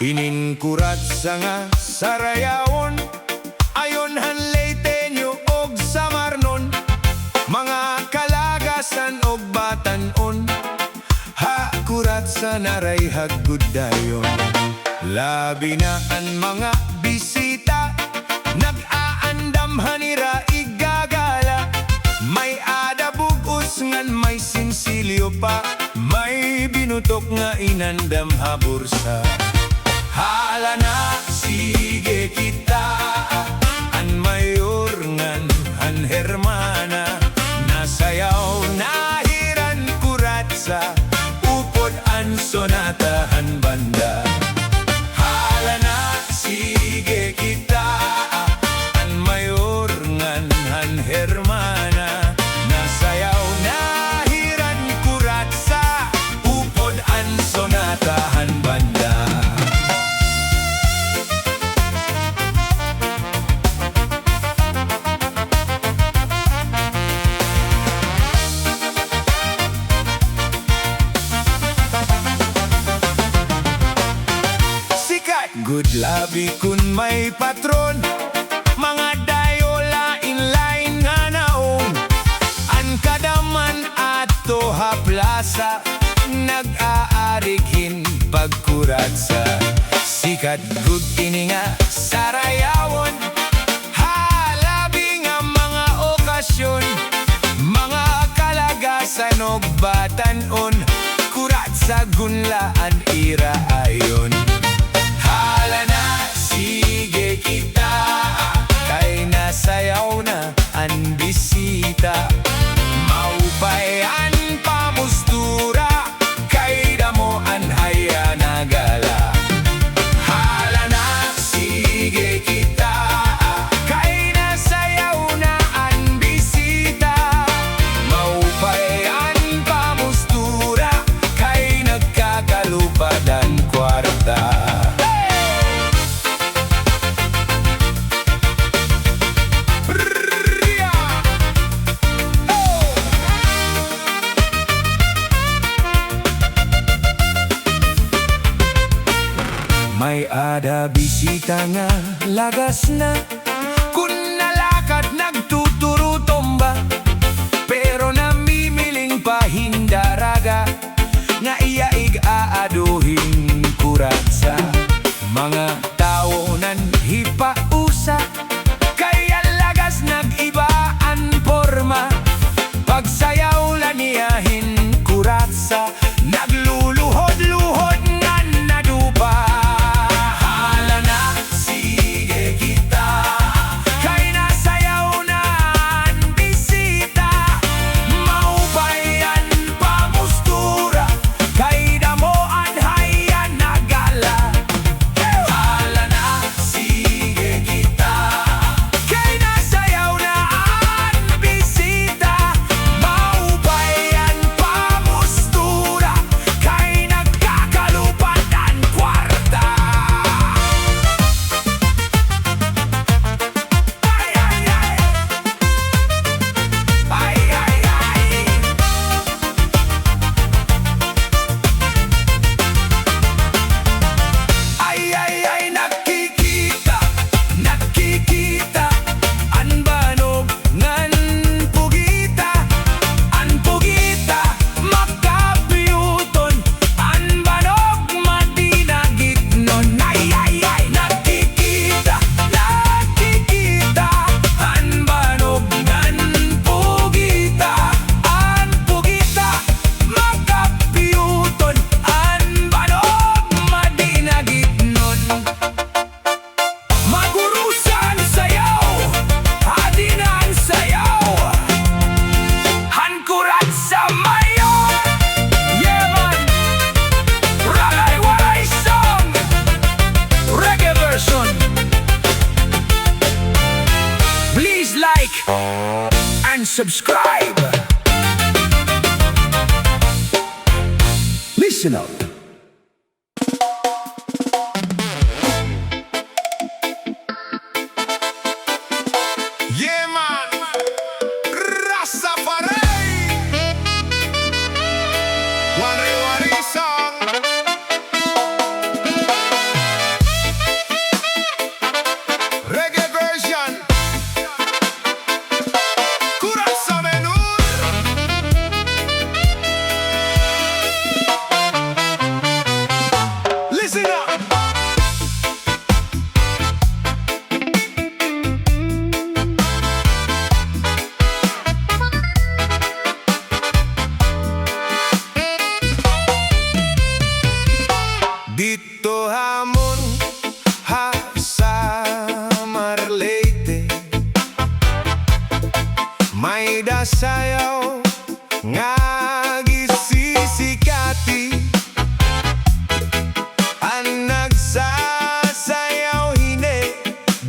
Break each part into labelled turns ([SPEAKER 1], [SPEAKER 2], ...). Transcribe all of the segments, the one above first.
[SPEAKER 1] KURATSA nga sarayawon, ayon hanlay tenyo og samarnon, mga kalagasan og batanon. Ha KURATSA naray hagud dayon, labi na ang mga bisita, nag-aandam hanira igagala. May adabugos ngan may sinsilyo pa, may binutok nga inandam habursa. Hala na, sige kita, an mayor ngan an hermana, nasayaw nahiran KURATSA, upod an sonatahan banda. Hala na, sige kita, an mayor ngan an hermana, nasayaw nahiran KURATSA, upod an sonatahan banda. Good labi kun may patron, mga dayo lain-lain nga naong, an kadaman ato ha plaza, nag-aarighin pag KURATSA. Sikat good ini nga sarayawon, halabi nga mga okasyon, mga kalagasan og batanon, KURATSA gunlaan ira ayon. Hala na, sige kita, kay nasayaw na ang bisita, maupay ang pamustura, kay damo ang haya na gala. Hala na, sige kita, kay nasayaw na ang bisita, maupay ang pamustura, kay nagkakalupad ang kwarta. May ada bisita nga lagas na, kun nalakad nagtuturo tomba, pero namimiling pahindaraga, nga iyaig aaduhin KURATSA. Mga tao nan hipausa, kaya lagas nag-ibaan porma, pagsayaw laniyahin KURATSA, nagluluhod-luhod nga nadupa. And subscribe. Listen up. Yeah, man. Rastafari. Waray-waray song. Dito hamon ha sa Marleyte, may dasayaw nga gisisikati. Ang nagsasayaw hindi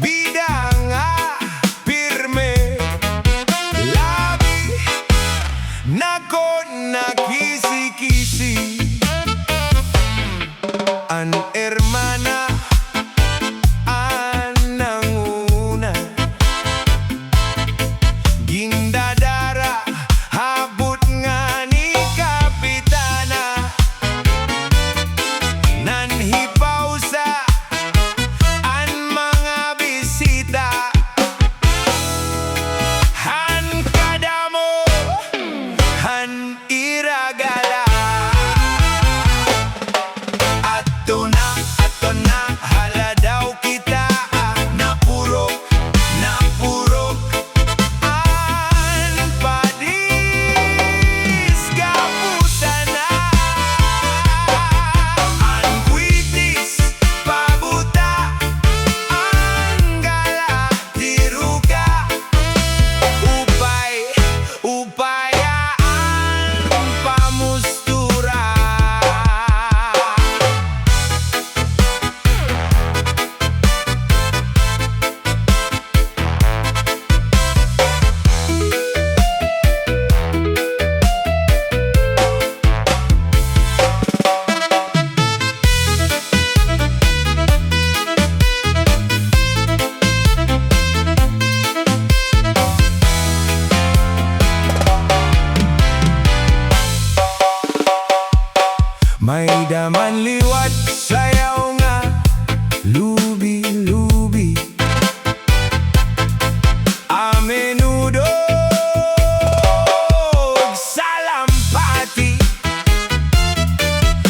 [SPEAKER 1] bida nga pirme, labi nako nakisi-kisi. An hermana an nanguna, gindadara habot nga ni kapitana. Nanhipaw sa an mga bisita, han kadamo han iragala. Ato na, hala daw kita, napurok, an padis gapusan na. An kwitis, pabuta, ang gala, tiruga, upayaan, pamustura. May daman liwat, sayaw nga, lubi-lubi, a menudo salampati.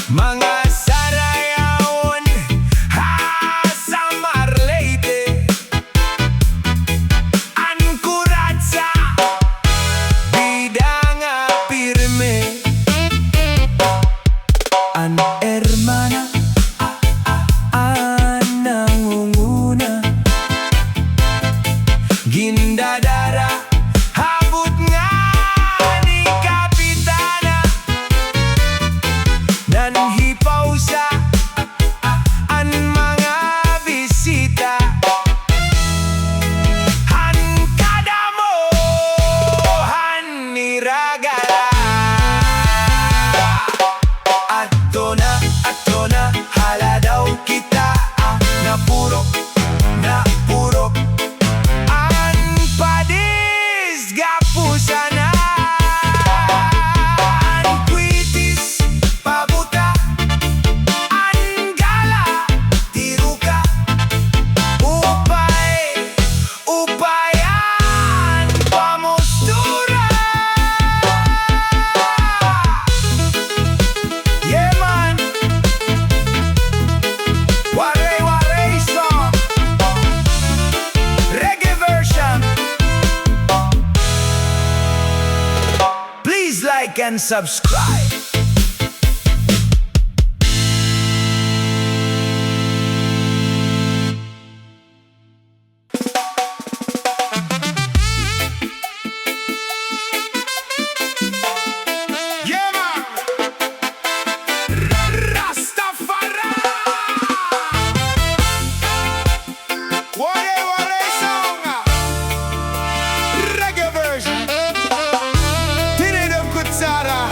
[SPEAKER 1] Mga sarayawon ha sa Marleyte, an kuratsa bida nga pirme. An hermana an nangunguna, gindadara habot nga ni kapitana. Nanhipaw sa an mga bisita, han kadamo han iragala. Ato na, hala daw kita, napurok, an padis gapusan na. An kwitis, pabuta, ang gala, tiruka, upayan, pamustura. Yeah man, Waray-waray song, reggae version. Please like and subscribe. Yeah man, Rastafari. Waray-waray song, reggae version. Tinidam kutsara,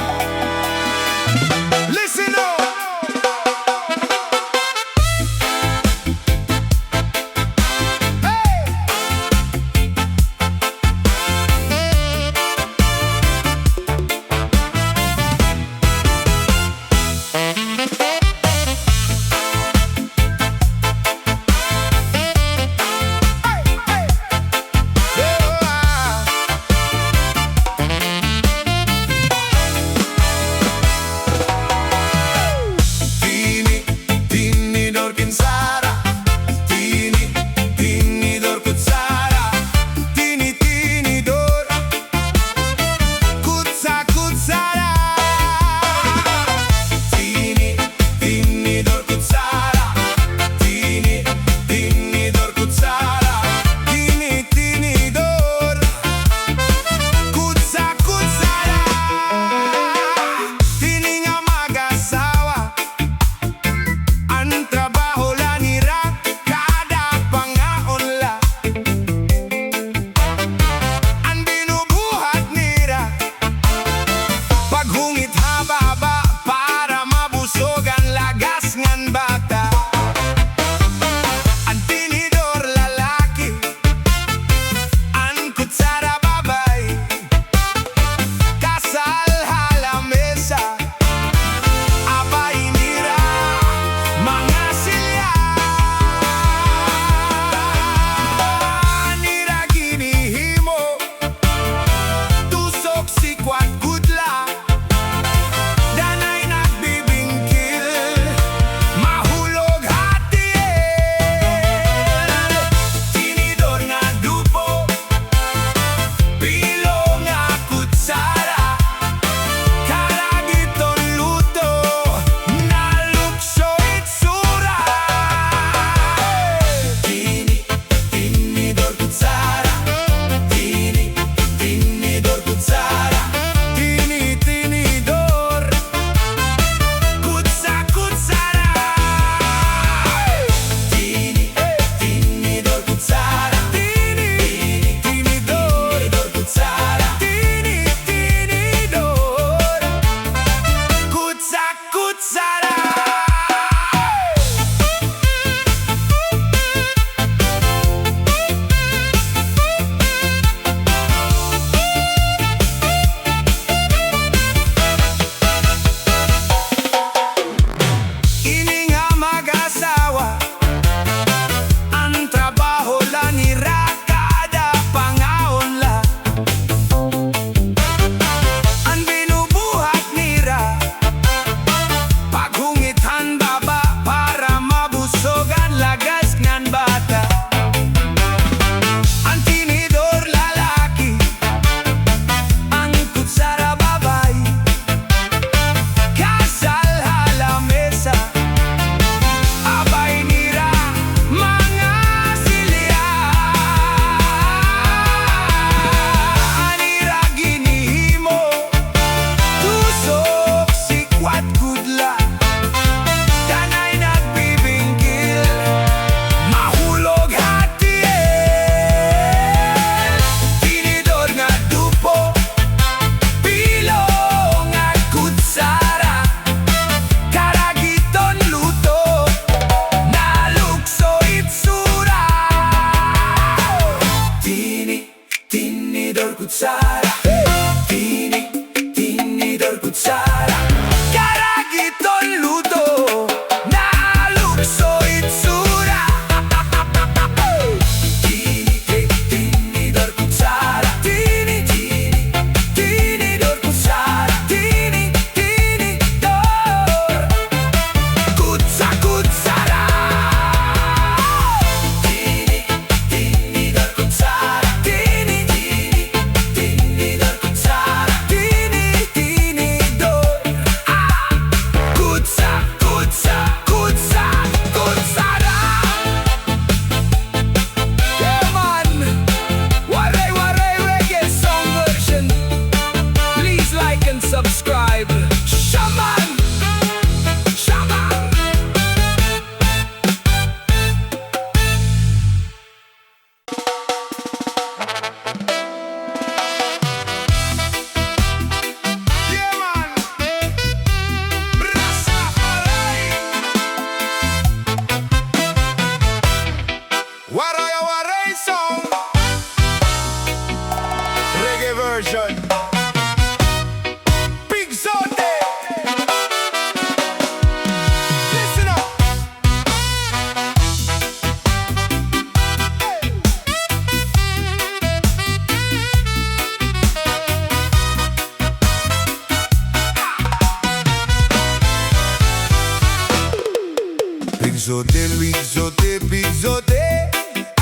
[SPEAKER 1] Pigzote, pigzote, pigzote.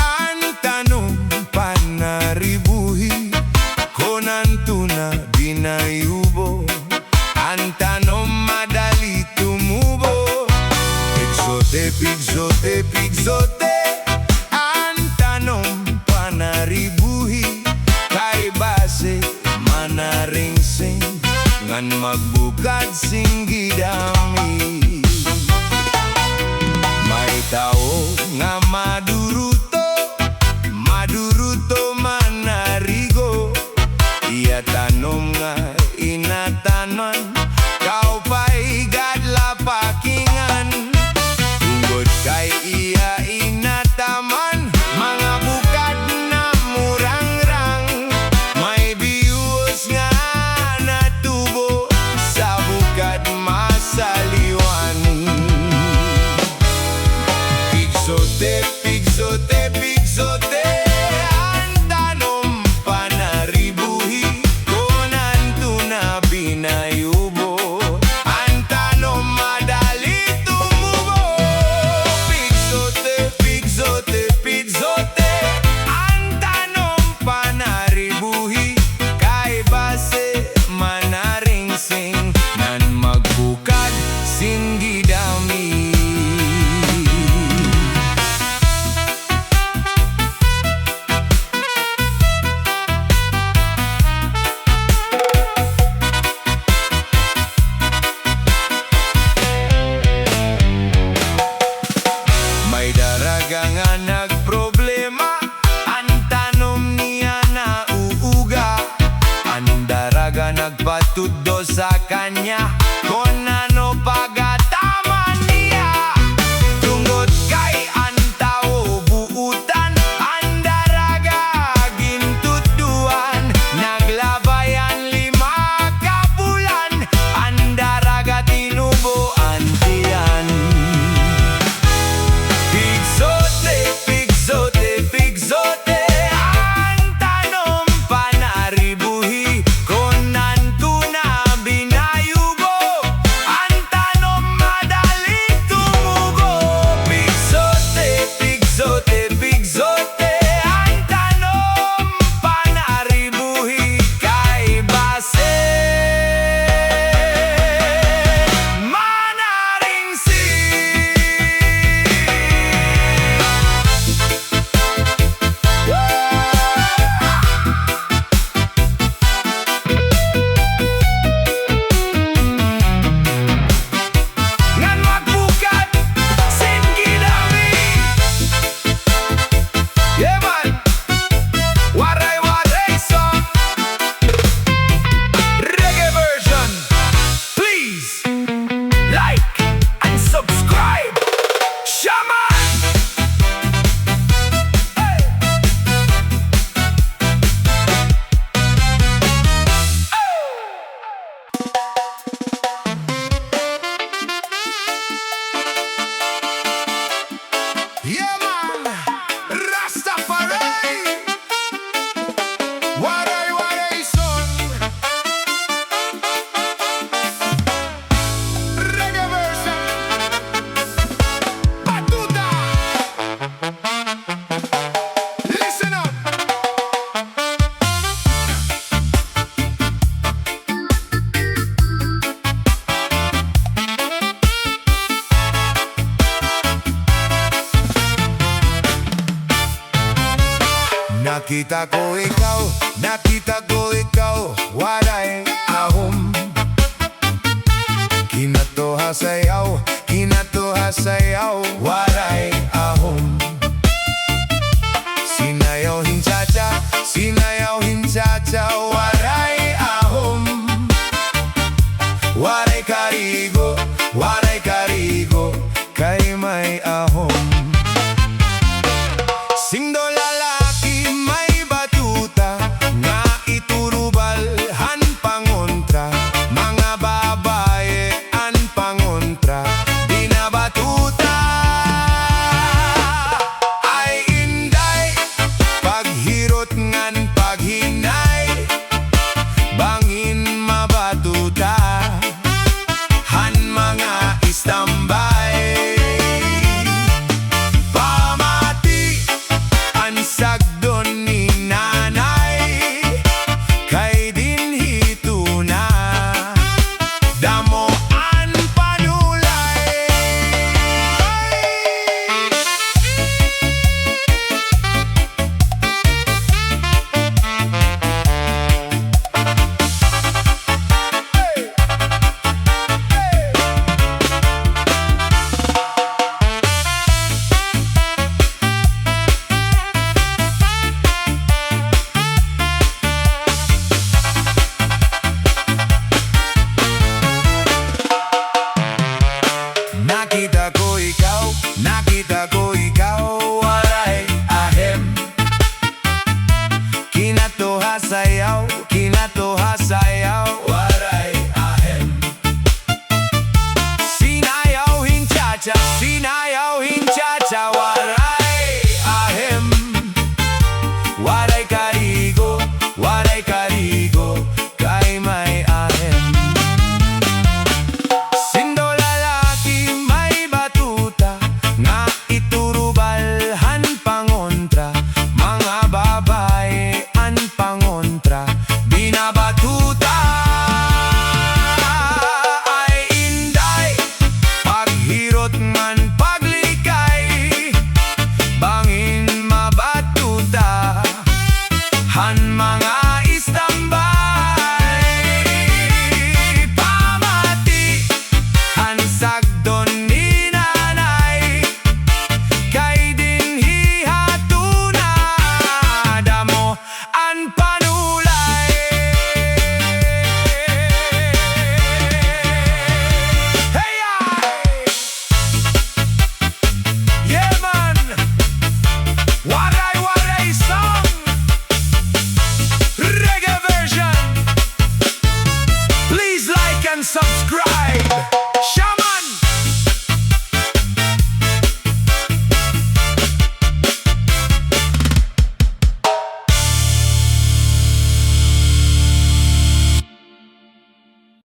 [SPEAKER 1] Ang tanong panaribuhi konantuna binayubo. Ang tanong madali tumubo. Pigzote, pigzote, pigzote. Ang tanong panaribuhi kay base manaringsing ngan magbukad singgidami. May tao nga maduruto, maduruto manarigo. Iya tanom nga inatanon, kau pa'y gadla pakingan. Tungod kay iya inataman, mga bukad na murangrang. May bius nga natubo sa bukad masaliwan. Pigzote, pigzote, pigzote. Ang tanom panaribuhi konantuna binayubo. Ang tanom madali tumubo. Pigzote, pigzote, pigzote. Ang tanom panaribuhi kay base manaringsing nan magbukad singgidami. May daraga nga nagproblema, ang tanom niya na uuga. Ang daraga nagpatuddo sa kanya kung ano pagataman niya. Tungod kay ang tao buutan, ang daraga gintuduan. Naglabayan 5 ka bulan, ang daraga tinubuan tiyan. Pigzote, pigzote, pigzote. Ang tanom panaribuhi konantuna binayubo. Ang tanom madali tumubo. Pigzote, pigzote, pigzote. Ang tanom panaribuhi kay base manaringsing. Ngan magbukad singgidami. Yeah man, waray-waray song, reggae version. Please like and subscribe. Shaman. Hey. Yeah man, Rastafari. Waray-waray song, reggae version. Batuta. Listen up. Nakita ko ikaw, waray ahom. Kinatoha sayaw, waray.